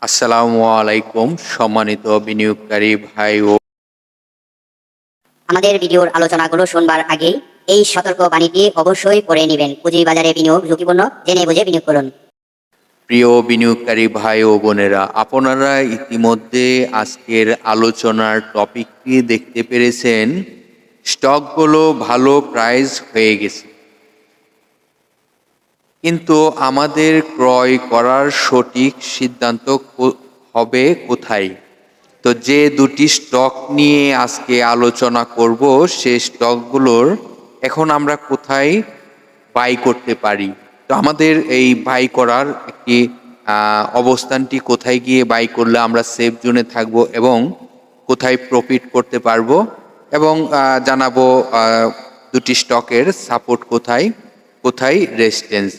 আসসালামু আলাইকুম সম্মানিত বিনিয়োগকারী ভাই ও আমাদের ভিডিওর আলোচনাগুলো শুনবার আগেই এই সতর্ক বাণীটি অবশ্যই পড়ে নেবেন। পুঁজিবাজারে বিনিয়োগ ঝুঁকিপূর্ণ, জেনে বুঝে বিনিয়োগ করুন। প্রিয় বিনিয়োগকারী ভাই ও বোনেরা, আপনারা ইতিমধ্যে আজকের আলোচনার টপিকটি দেখতে পেরেছেন। স্টকগুলো ভালো প্রাইস হয়ে গেছে, কিন্তু আমাদের ক্রয় করার সঠিক সিদ্ধান্ত হবে কোথায়? তো যে দুটি স্টক নিয়ে আজকে আলোচনা করব, সেই স্টকগুলোর এখন আমরা কোথায় বাই করতে পারি। তো আমাদের এই বাই করার একটি অবস্থানটি কোথায় গিয়ে বাই করলে আমরা সেফ জোনে থাকব এবং কোথায় প্রফিট করতে পারবো, এবং জানাবো দুটি স্টকের সাপোর্ট কোথায়, কোথায় রেজিস্ট্যান্স।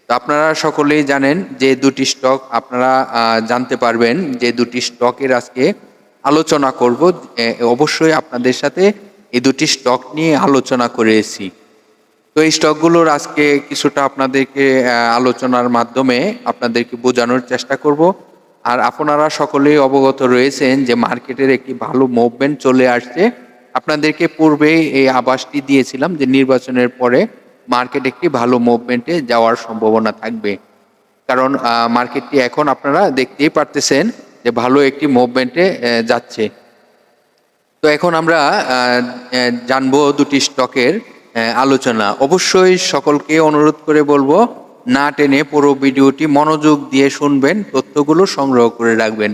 তো আপনারা সকলেই জানেন যে দুটি স্টক আপনারা জানতে পারবেন যে দুটি স্টকের আজকে আলোচনা করব। অবশ্যই আপনাদের সাথে এই দুটি স্টক নিয়ে আলোচনা করেছি। তো এই স্টকগুলোর আজকে কিছুটা আপনাদেরকে আলোচনার মাধ্যমে আপনাদেরকে বোঝানোর চেষ্টা করব। আর আপনারা সকলেই অবগত রয়েছেন যে মার্কেটের একটি ভালো মুভমেন্ট চলে আসছে। আপনাদেরকে পূর্বেই এই আভাসটি দিয়েছিলাম যে নির্বাচনের পরে মার্কেট একটি ভালো মুভমেন্টে যাওয়ার সম্ভাবনা থাকবে, কারণ মার্কেটটি এখন আপনারা দেখতেই পারতেছেন যে ভালো একটি মুভমেন্টে যাচ্ছে। তো এখন আমরা জানবো দুটি স্টকের আলোচনা। অবশ্যই সকলকে অনুরোধ করে বলবো, না টেনে পুরো ভিডিওটি মনোযোগ দিয়ে শুনবেন, তথ্যগুলো সংগ্রহ করে রাখবেন।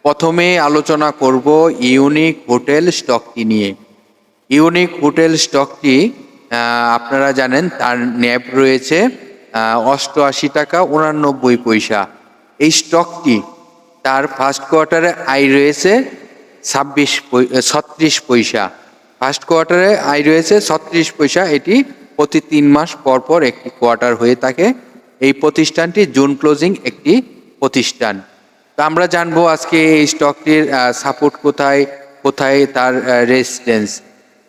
প্রথমে আলোচনা করব ইউনিক হোটেল স্টকটি নিয়ে। ইউনিক হোটেল স্টকটি আপনারা জানেন তার ন্যাব রয়েছে 88 টাকা 89 পয়সা। এই স্টকটি তার ফার্স্ট কোয়ার্টারে আয় রয়েছে 36 পয়সা। ফার্স্ট কোয়ার্টারে আয় রয়েছে 36 পয়সা। এটি প্রতি 3 মাস পর পর একটি কোয়ার্টার হয়ে থাকে। এই প্রতিষ্ঠানটি জুন ক্লোজিং একটি প্রতিষ্ঠান। তো আমরা জানবো আজকে এই স্টকটির সাপোর্ট কোথায়, কোথায় তার রেজিস্ট্যান্স।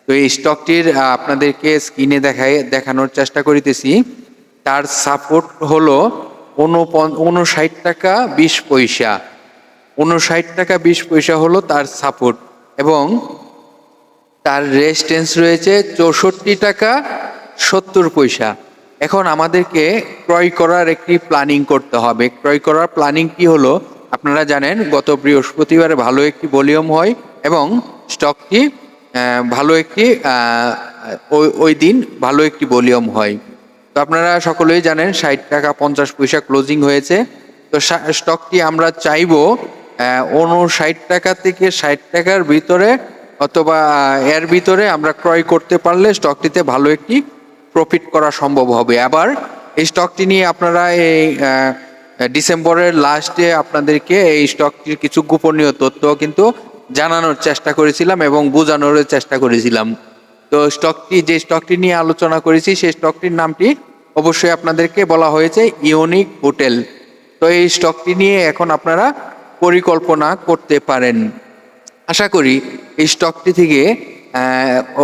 তো এই স্টকটির আপনাদেরকে স্ক্রিনে দেখানোর চেষ্টা করিতেছি। তার সাপোর্ট হলো 59 টাকা 20 পয়সা। 59 টাকা 20 পয়সা হলো তার সাপোর্ট, এবং তার রেজিস্ট্যান্স রয়েছে 64 টাকা 70 পয়সা। এখন আমাদেরকে ক্রয় করার একটি প্ল্যানিং করতে হবে। ক্রয় করার প্ল্যানিং কি হলো, আপনারা জানেন গত বৃহস্পতিবারে ভালো একটি ভলিউম হয় এবং স্টকটি ভালো একটি ওই দিন ভালো একটি ভলিউম হয়। তো আপনারা সকলেই জানেন 60 টাকা 50 পয়সা ক্লোজিং হয়েছে। তো স্টকটি আমরা চাইবো 59 টাকা থেকে 60 টাকার ভিতরে অথবা এর ভিতরে আমরা ক্রয় করতে পারলে স্টকটিতে ভালো একটি প্রফিট করা সম্ভব হবে। আবার এই স্টকটি নিয়ে আপনারা এই ডিসেম্বরের লাস্টে আপনাদেরকে এই স্টকটির কিছু গোপনীয় তথ্য কিন্তু জানানোর চেষ্টা করেছিলাম এবং বোঝানোর চেষ্টা করেছিলাম। তো যে স্টকটি নিয়ে আলোচনা করেছি সেই স্টকটির নামটি অবশ্যই আপনাদেরকে বলা হয়েছে ইউনিক হোটেল। তো এই স্টকটি নিয়ে এখন আপনারা পরিকল্পনা করতে পারেন। আশা করি এই স্টকটি থেকে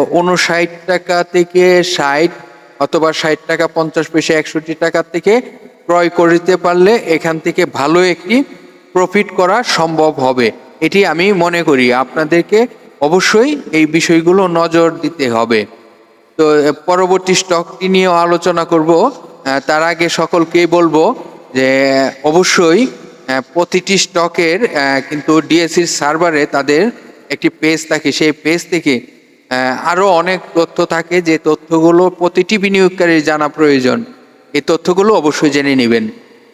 59 টাকা থেকে 60 অথবা 60 টাকা 50 পয়সা 61 টাকা থেকে ক্রয় করতে পারলে এখান থেকে ভালো একটি প্রফিট করা সম্ভব হবে। এটি আমি মনে করি। আপনাদেরকে অবশ্যই এই বিষয়গুলো নজর দিতে হবে। তো পরবর্তী স্টকটি নিয়েও আলোচনা করব। তার আগে সকলকেই বলবো যে অবশ্যই প্রতিটি স্টকের কিন্তু ডিএসসির সার্ভারে তাদের একটি পেজ থাকে। সেই পেজ থেকে আরও অনেক তথ্য থাকে, যে তথ্যগুলো প্রতিটি বিনিয়োগকারীর জানা প্রয়োজন। এই তথ্যগুলো অবশ্যই জেনে নেবেন।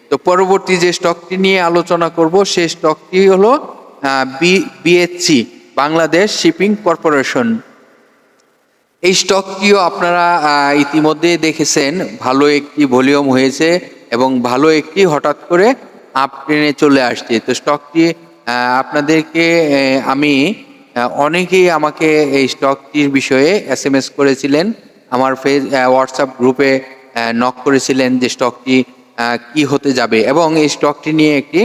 তো পরবর্তী যে স্টকটি নিয়ে আলোচনা করব সেই স্টকটি হলো বিএসসি, বাংলাদেশ শিপিং কর্পোরেশন। এই স্টকটিও আপনারা ইতিমধ্যে দেখেছেন ভালো একটি ভলিউম হয়েছে এবং ভালো একটি হঠাৎ করে আপ ট্রেনে চলে আসছে। তো স্টকটি আপনাদেরকে আমি অনেকেই আমাকে এই স্টকটির বিষয়ে SMS করেছিলেন, আমার হোয়াটসঅ্যাপ গ্রুপে নক করেছিলেন যে স্টকটি কি হতে যাবে, এবং এই স্টকটি নিয়ে একটি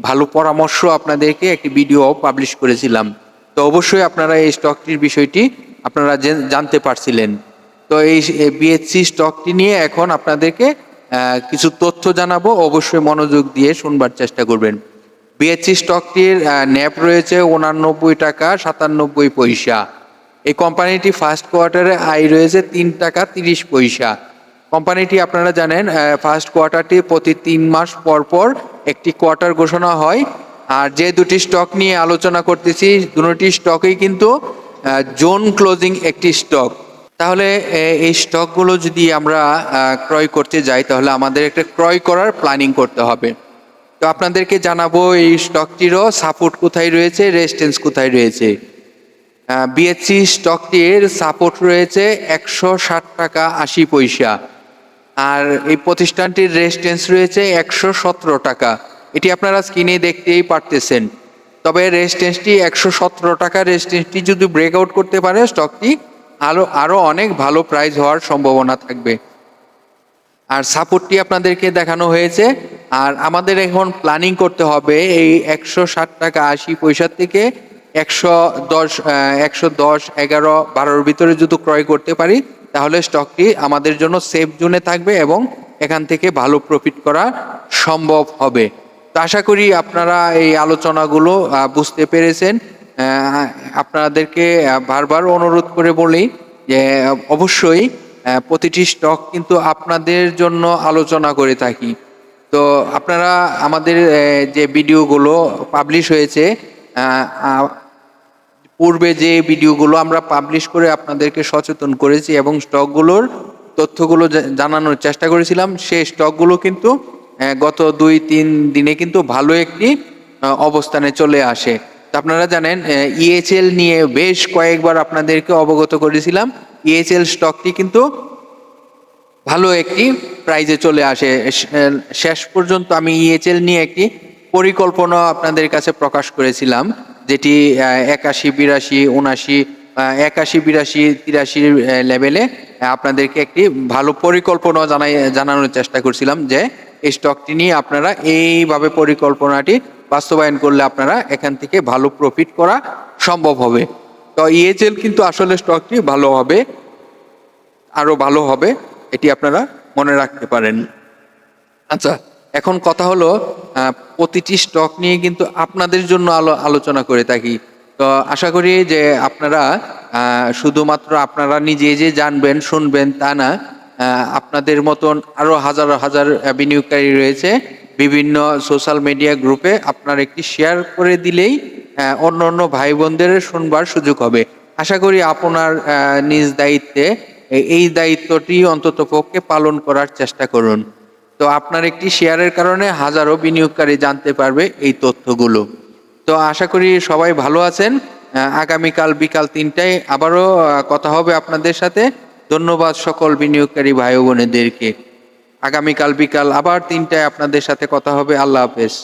ভালো পরামর্শ আপনাদেরকে একটি ভিডিও পাবলিশ করেছিলাম। তো অবশ্যই আপনারা এই স্টকটির বিষয়টি আপনারা জানতে পারছিলেন। তো এই বিএসসি স্টকটি নিয়ে এখন আপনাদেরকে কিছু তথ্য জানাবো, অবশ্যই মনোযোগ দিয়ে শুনবার চেষ্টা করবেন। বিএসসি স্টকটির ন্যাপ রয়েছে 89 টাকা 97 পয়সা। এই কোম্পানিটি ফার্স্ট কোয়ার্টারে আয় রয়েছে 3 টাকা 30 পয়সা। কোম্পানিটি আপনারা জানেন ফার্স্ট কোয়ার্টারটি প্রতি 3 মাস পর পর একটি কোয়ার্টার ঘোষণা হয়। আর যে দুটি স্টক নিয়ে আলোচনা করতেছি দুটি স্টকই কিন্তু জোন ক্লোজিং একটি স্টক। তাহলে এই স্টকগুলো যদি আমরা ক্রয় করতে যাই তাহলে আমাদের একটা ক্রয় করার প্ল্যানিং করতে হবে। তো আপনাদেরকে জানাবো এই স্টকটিরও সাপোর্ট কোথায় রয়েছে, রেজিস্ট্যান্স কোথায় রয়েছে। বিএসসি স্টকটির সাপোর্ট রয়েছে 160 টাকা 80 পয়সা। আর এই প্রতিষ্ঠানটির রেজিস্ট্যান্স রয়েছে 117 টাকা। এটি আপনারা স্ক্রিনে দেখতেই পারতেছেন। তবে রেজিস্ট্যান্সটি 117 টাকা, রেজিস্ট্যান্সটি যদি ব্রেকআউট করতে পারে স্টকটি আরো অনেক ভালো প্রাইস হওয়ার সম্ভাবনা থাকবে। আর সাপোর্টটি আপনাদেরকে দেখানো হয়েছে। আর আমাদের এখন প্ল্যানিং করতে হবে এই 160 টাকা 80 পয়সা থেকে 110 11 12-র ভিতরে যদি ক্রয় করতে পারি তাহলে স্টকটি আমাদের জন্য সেফ জোনে থাকবে এবং এখান থেকে ভালো প্রফিট করা সম্ভব হবে। তো আশা করি আপনারা এই আলোচনাগুলো বুঝতে পেরেছেন। আপনাদেরকে বারবার অনুরোধ করে বলি যে অবশ্যই প্রতিটি স্টক কিন্তু আপনাদের জন্য আলোচনা করে থাকি। তো আপনারা আমাদের যে ভিডিওগুলো পাবলিশ হয়েছে পূর্বে যে ভিডিওগুলো আমরা পাবলিশ করে আপনাদেরকে সচেতন করেছি এবং স্টকগুলোর তথ্যগুলো জানানোর চেষ্টা করেছিলাম, সেই স্টকগুলো কিন্তু গত 2-3 দিনে কিন্তু ভালো একটি অবস্থানে চলে আসে। তো আপনারা জানেন ইএচএল নিয়ে বেশ কয়েকবার আপনাদেরকে অবগত করেছিলাম। ইএচএল স্টকটি কিন্তু ভালো একটি প্রাইজে চলে আসে। শেষ পর্যন্ত আমি ইএচএল নিয়ে একটি পরিকল্পনা আপনাদের কাছে প্রকাশ করেছিলাম, যেটি 81 82 79 81 82 83 লেভেলে আপনাদেরকে একটি ভালো পরিকল্পনা জানানোর চেষ্টা করছিলাম যে এই স্টকটি নিয়ে আপনারা এইভাবে পরিকল্পনাটি বাস্তবায়ন করলে আপনারা এখান থেকে ভালো প্রফিট করা সম্ভব হবে। তো ইএচএল কিন্তু আসলে স্টকটি ভালো হবে, আরো ভালো হবে, এটি আপনারা মনে রাখতে পারেন। আচ্ছা, এখন কথা হলো প্রতিটি স্টক নিয়ে কিন্তু আপনাদের জন্য আলোচনা করে থাকি। তো আশা করি যে আপনারা শুধুমাত্র আপনারা নিজে যে জানবেন শুনবেন তা না, আপনাদের মতন আরো হাজার হাজার বিনিয়োগকারী রয়েছে বিভিন্ন সোশ্যাল মিডিয়া গ্রুপে। আপনার একটি শেয়ার করে দিলেই অন্য অন্য ভাই বোনদের শুনবার সুযোগ হবে। আশা করি আপনার নিজ দায়িত্বে এই দায়িত্বটি অন্তত পক্ষে পালন করার চেষ্টা করুন। তো আপনার একটি শেয়ারের কারণে হাজারো বিনিয়োগকারী জানতে পারবে এই তথ্যগুলো। তো আশা করি সবাই ভালো আছেন। আগামীকাল বিকাল 3টায় আবারও কথা হবে আপনাদের সাথে। ধন্যবাদ সকল বিনিয়োগকারী ভাই ও বোনেদেরকে। আগামীকাল বিকাল আবার 3টায় আপনাদের সাথে কথা হবে। আল্লাহ হাফেজ।